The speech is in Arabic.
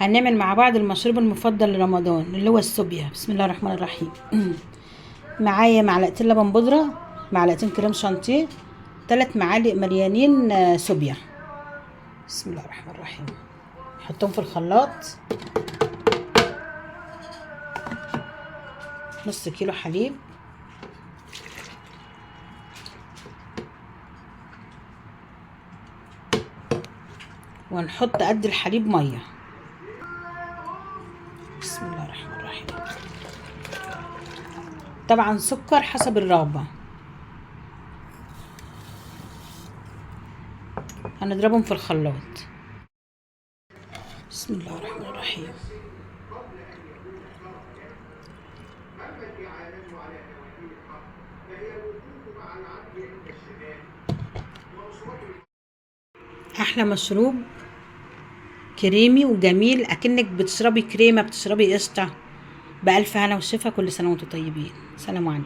هنعمل مع بعض المشروب المفضل لرمضان اللي هو السوبيا. بسم الله الرحمن الرحيم. معايا معلقتين لبن بودرة، معلقتين كريم شانتيه، 3 معالق مليانين سوبيا. بسم الله الرحمن الرحيم. نحطهم في الخلاط. نص كيلو حليب، ونحط قد الحليب ميه. بسم الله الرحمن الرحيم. طبعا سكر حسب الرغبه. هنضربهم في الخلاط. بسم الله الرحمن الرحيم. احلى مشروب كريمي وجميل، اكنك بتشربي كريمه، بتشربي قشطه. بألف هنا وشفا. كل سنه وانتم طيبين. سلام عليكم.